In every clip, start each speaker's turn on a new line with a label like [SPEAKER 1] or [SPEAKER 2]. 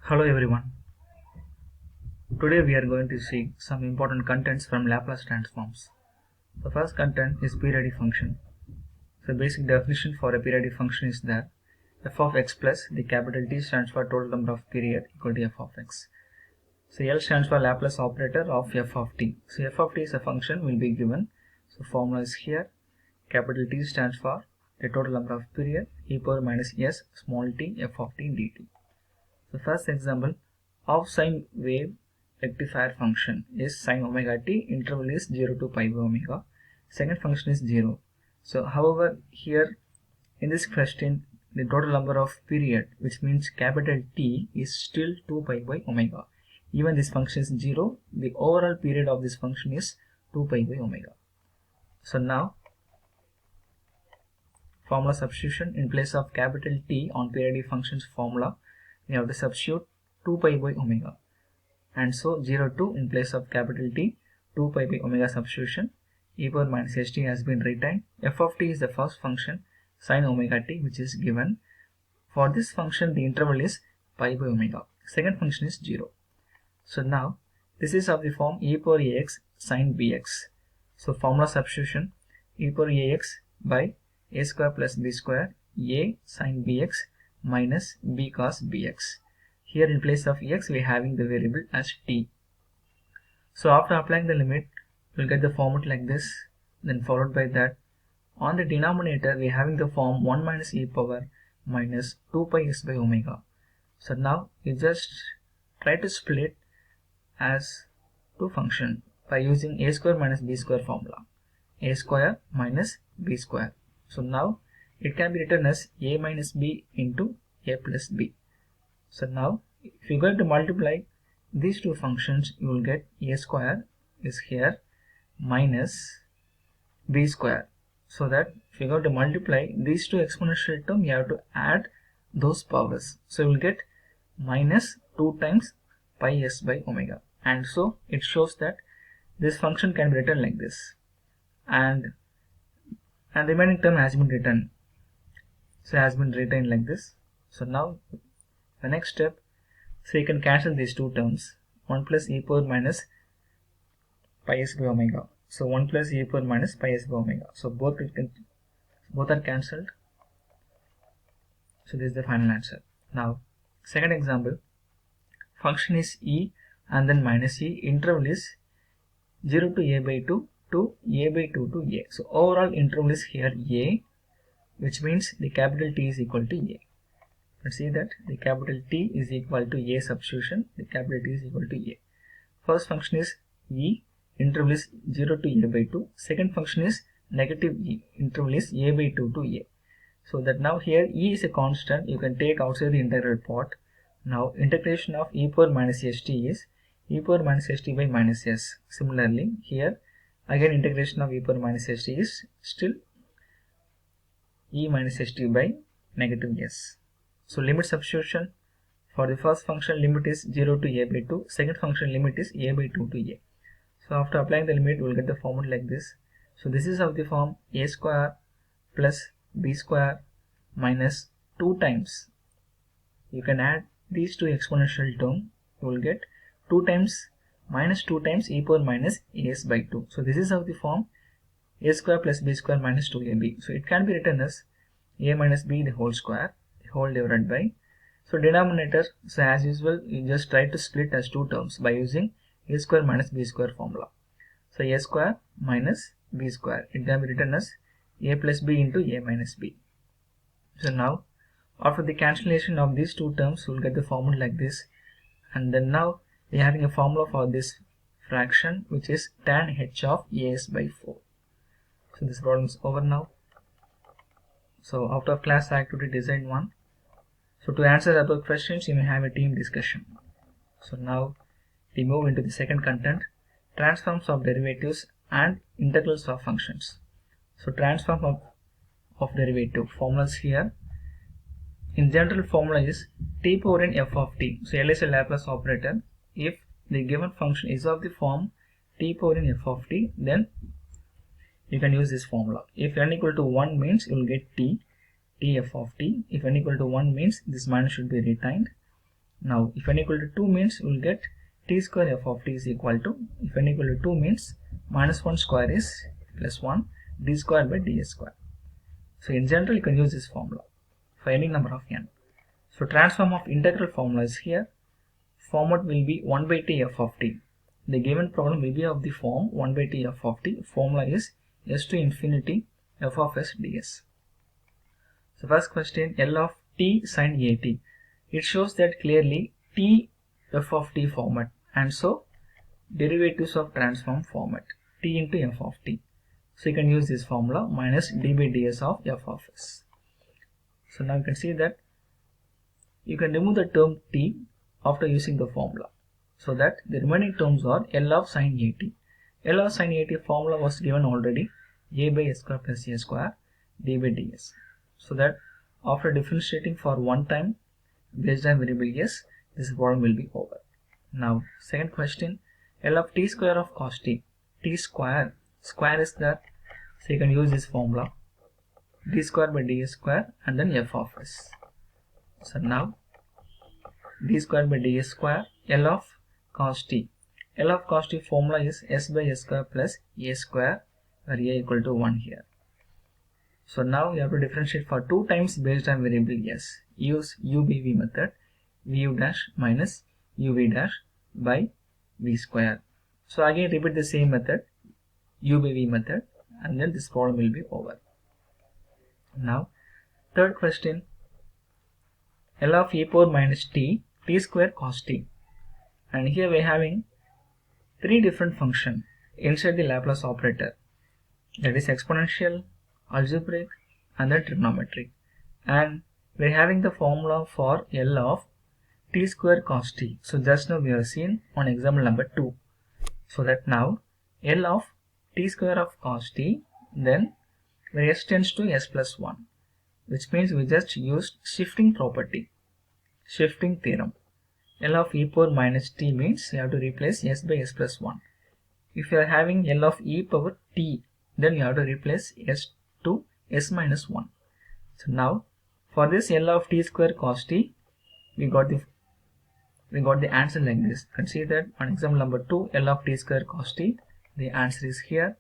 [SPEAKER 1] Hello everyone. Today we are going to see some important contents from Laplace transforms. The first content is periodic function. The basic definition for a periodic function is that f of x plus the capital T stands for total number of period equal to f of x. So L stands for Laplace operator of f of t. So f of t is a function will be given. So formula is here. Capital T stands for the total number of period e power minus s small t f of t dt. The first example of sine wave rectifier function is sin omega t, interval is 0 to pi by omega, second function is 0. So however here in this question the total number of period, which means capital T, is still 2 pi by omega. Even this function is 0, the overall period of this function is 2 pi by omega. So now formula substitution, in place of capital T on periodic functions formula we have to substitute 2 pi by omega, and so 0 to in place of capital T, 2 pi by omega substitution, e power minus st has been retained. F of t is the first function sin omega t which is given. For this function the interval is pi by omega, second function is 0. So now this is of the form e power ax sin bx. So formula substitution, e power ax by a square plus b square, a sin bx minus b cos bx. Here in place of x we are having the variable as t. So after applying the limit we will get the format like this, then followed by that on the denominator we are having the form 1 minus e power minus 2 pi s by omega. So now you just try to split as two function by using a square minus b square formula, a square minus b square. So now it can be written as a minus b into a plus b. So now if you are going to multiply these two functions you will get a square is here minus b square. So that if you are going to multiply these two exponential terms you have to add those powers. So you will get minus 2 times pi s by omega, and so it shows that this function can be written like this, and remaining term has been written, so has been written like this. So now the next step, so you can cancel these two terms, 1 plus e power minus pi s by omega. So 1 plus e power minus pi s by omega. So both are cancelled. So this is the final answer. Now second example, function is e and then minus e, interval is 0 to a by 2 to a by 2 to a. So overall interval is here a, which means the capital T is equal to a. Let's see that the capital T is equal to a substitution, the capital T is equal to a. First function is e, interval is 0 to a by 2. Second function is negative e, interval is a by 2 to a. So that now here e is a constant, you can take outside the integral part. Now integration of e power minus st is e power minus st by minus s. Similarly here again integration of e power minus st is still e minus st by negative s. So limit substitution, for the first function limit is 0 to a by 2, second function limit is a by 2 to a. So after applying the limit we will get the formula like this. So this is of the form a square plus b square minus 2 times, you can add these two exponential terms, you will get 2 times minus 2 times e power minus as by 2. So this is of the form a square plus b square minus 2ab. So it can be written as a minus b the whole square, the whole divided by, so denominator, so as usual you just try to split as two terms by using a square minus b square formula. So a square minus b square, it can be written as a plus b into a minus b. So now after the cancellation of these two terms we will get the formula like this, and then now we are having a formula for this fraction which is tan h of as by 4. So this problem is over now. So after class activity design 1, so to answer above questions you may have a team discussion. So now we move into the second content, transforms of derivatives and integrals of functions. So transform of derivative formulas here. In general formula is t power n f of t. So L is a Laplace operator. If the given function is of the form t power n f of t, then you can use this formula. If n equal to 1 means you will get t f of t. If n equal to 1 means this minus should be retained. Now if n equal to 2 means we will get t square f of t is equal to, if n equal to 2 means minus 1 square is plus 1 d square by ds square. So in general you can use this formula for any number of n. So transform of integral formula is here. Format will be 1 by t f of t. The given problem will be of the form 1 by t f of t. Formula is s to infinity f of s ds. So first question, L of t sin at. It shows that clearly t f of t format, and so derivatives of transform format t into f of t. So you can use this formula minus d by ds of f of s. So now you can see that you can remove the term t after using the formula, so that the remaining terms are L of sin at. L of sin at formula was given already, a by s square plus a square d by ds. So that after differentiating for one time based on variable s, this problem will be over. Now second question, L of t square of cos t. T square is that, so you can use this formula d square by ds square and then f of s. So now d square by ds square, L of cos t. L of cos t formula is s by s square plus a square, where a equal to 1 here. So now you have to differentiate for 2 times based on variable s. Use u by v method, vu dash minus uv dash by v square. So again repeat the same method, u by v method, and then this problem will be over. Now third question, L of e power minus t square cos t, and here we are having 3 different functions inside the Laplace operator, that is exponential, algebraic, and then trigonometric, and we are having the formula for L of t square cos t. So just now we have seen on example number 2. So that now L of t square of cos t, then where s tends to s plus 1, which means we just used shifting property, shifting theorem. L of e power minus t means you have to replace s by s plus 1. If you are having L of e power t, then you have to replace s to s minus 1. So now for this L of t square cos t, we got the answer like this. You can see that on example number 2, L of t square cos t, the answer is here.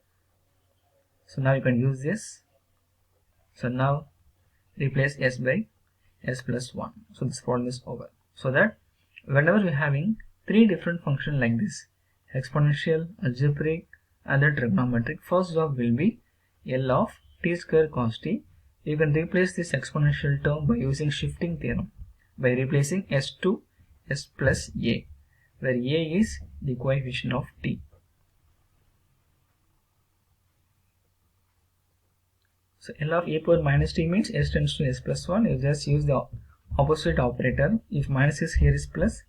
[SPEAKER 1] So now you can use this. So now replace s by s plus 1. So this problem is over. So that whenever we are having 3 different functions like this, exponential, algebraic, and then trigonometric, first job will be L of t square cos t. You can replace this exponential term by using shifting theorem, by replacing s to s plus a, where a is the coefficient of t. So L of e power minus t means s tends to s plus 1. You just use the opposite operator. If minus is here is plus,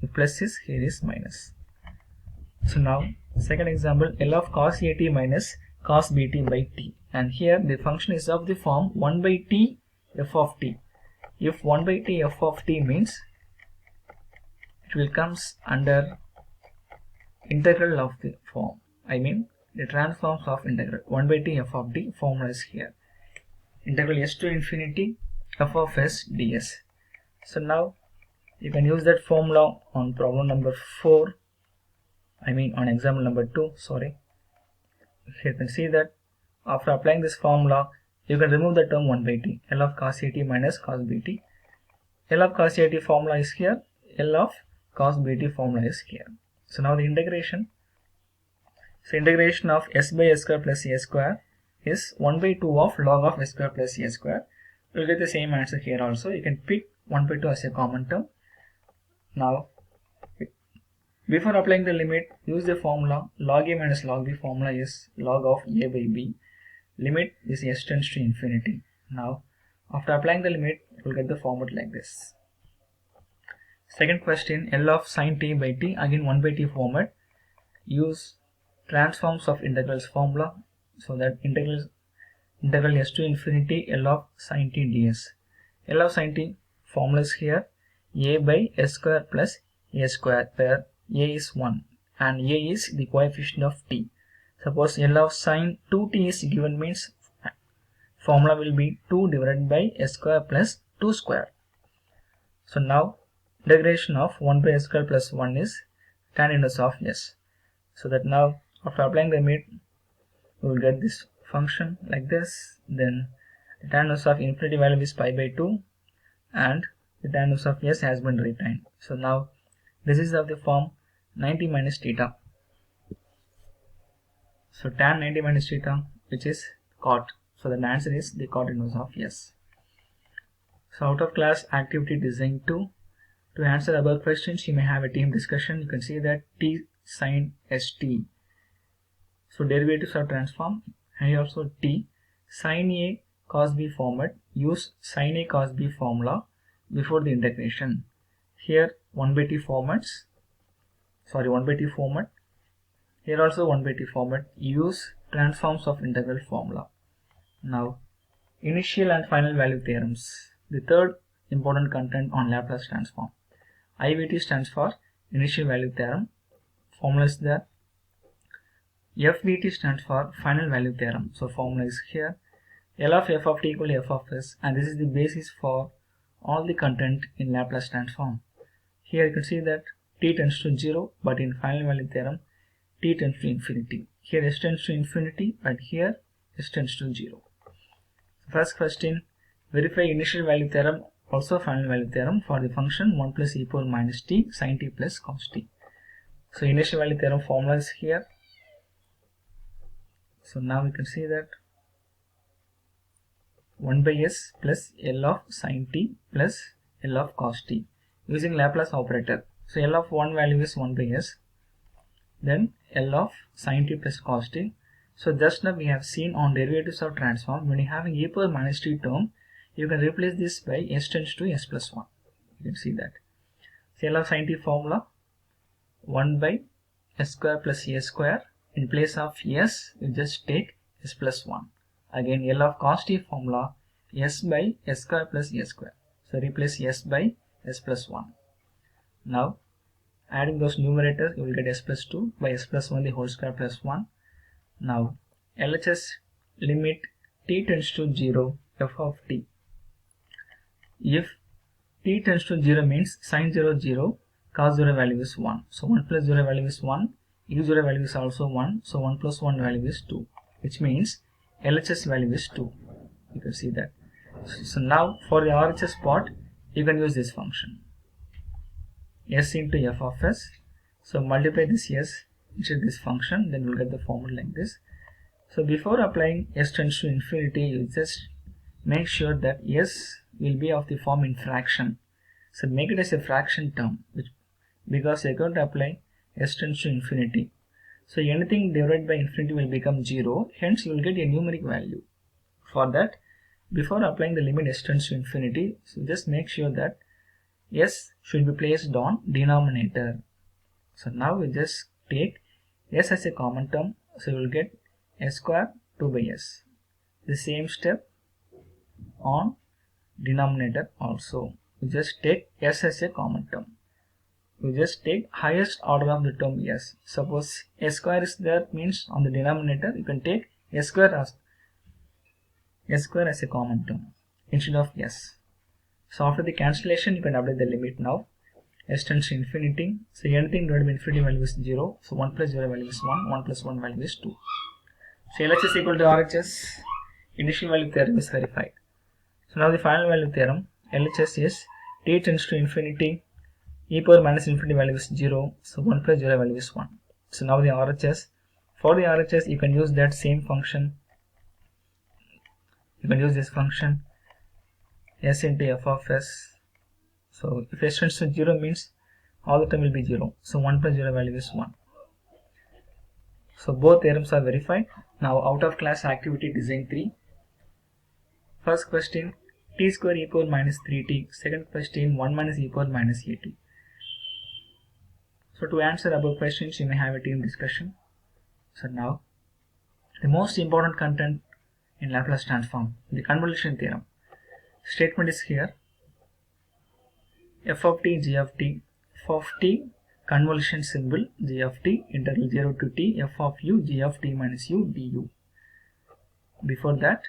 [SPEAKER 1] if plus is here is minus. So now second example, L of cos at minus cos bt by t, and here the function is of the form 1 by t f of t. If 1 by t f of t means it will comes under integral of the form, I mean the transforms of integral. 1 by t f of t formula is here, integral s to infinity f of s ds. So now you can use that formula on problem number 4, I mean on example number 2, sorry. Here you can see that after applying this formula, you can remove the term 1 by t, L of cos at minus cos bt. L of cos at formula is here, L of cos bt formula is here. So now the integration, so integration of s by s square plus a square is 1 by 2 of log of s square plus a square. You will get the same answer here also. You can pick 1 by 2 as a common term. Now before applying the limit, use the formula log a minus log b. Formula is log of a by b. Limit is s tends to infinity. Now after applying the limit, you will get the format like this. Second question, L of sin t by t, again 1 by t format. Use transforms of integrals formula, so that integral s to infinity L of sin t ds. L of sin t formula is here, a by s square plus a square, where a is 1 and a is the coefficient of t. Suppose L of sin 2t is given, means formula will be 2 divided by s square plus 2 square. So now integration of 1 by s square plus 1 is tan inverse of s. So that now after applying the limit, we will get this function like this. Then the tan inverse of infinity value is pi by 2 and the tan inverse of s has been retained. So now this is of the form 90 minus theta. So tan 90 minus theta, which is cot. So the answer is the cot inverse of s. So out of class activity design 2. To answer above questions, you may have a team discussion. You can see that t sin st. So derivatives are transformed. And here also t sin a cos b format. Use sin a cos b formula before the integration. Here 1 by t formats. 1 by t format. Here also 1 by t format. Use transforms of integral formula. Now initial and final value theorems. The third important content on Laplace transform. IVT stands for initial value theorem. Formula is there. FVT stands for final value theorem. So formula is here. L of f of t equal to f of s, and this is the basis for all the content in Laplace transform. Here you can see that t tends to 0, but in final value theorem t tends to infinity. Here s tends to infinity, but here s tends to 0. First question, verify initial value theorem, also final value theorem for the function 1 plus e power minus t sin t plus cos t. So initial value theorem formula is here. So now we can see that 1 by s plus L of sin t plus L of cos t using Laplace operator. So L of one value is 1 by s, then L of sin t plus cos t. So just now we have seen on derivatives of transform, when you have an e power minus t term, you can replace this by s tends to s plus 1. You can see that. So L of sin t formula 1 by s square plus a square. In place of s, you just take s plus 1. Again L of cos t formula s by s square plus a square. So replace s by s plus 1. Now adding those numerators, you will get s plus 2 by s plus 1 the whole square plus 1. Now LHS limit t tends to 0 f of t. If t tends to 0 means sin 0 0, cos 0 value is 1. So 1 plus 0 value is 1, u0 value is also 1, so 1 plus 1 value is 2, which means LHS value is 2. You can see that. So now for the RHS part, you can use this function s into f of s. So multiply this s into this function, then we'll get the formula like this. So before applying s tends to infinity, you just make sure that s will be of the form in fraction. So make it as a fraction term, because you're going to apply s tends to infinity. So anything divided by infinity will become 0, hence you will get a numeric value. For that, before applying the limit s tends to infinity, so just make sure that s should be placed on denominator. So now we just take s as a common term, so you will get s square 2 by s. The same step on denominator also. We just take s as a common term. We just take highest order of the term s. Suppose s square is there, means on the denominator you can take s square as a common term instead of s. So after the cancellation, you can apply the limit now. S tends to infinity. So anything divided by infinity value is 0. So 1 plus 0 value is 1. 1 plus 1 value is 2. So LHS equal to RHS. Initial value theorem is verified. So now the final value theorem. LHS is t tends to infinity. E power minus infinity value is 0. So 1 plus 0 value is 1. So now the RHS. For the RHS, you can use that same function. You can use this function s into f of s. So if s tends to 0 means all the time will be 0. So 1 plus 0 value is 1. So both theorems are verified. Now out of class activity design 3. First question, t square e power minus 3t. Second question, 1 minus e power minus at. So to answer above questions, you may have a team discussion. So now the most important content in Laplace transform, the convolution theorem. Statement is here. F of t, g of t, f of t, convolution symbol, g of t, integral 0 to t, f of u, g of t minus u, du. Before that,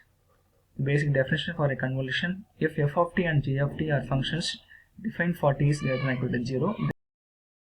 [SPEAKER 1] the basic definition for a convolution, if f of t and g of t are functions define for t is greater than or equal to 0.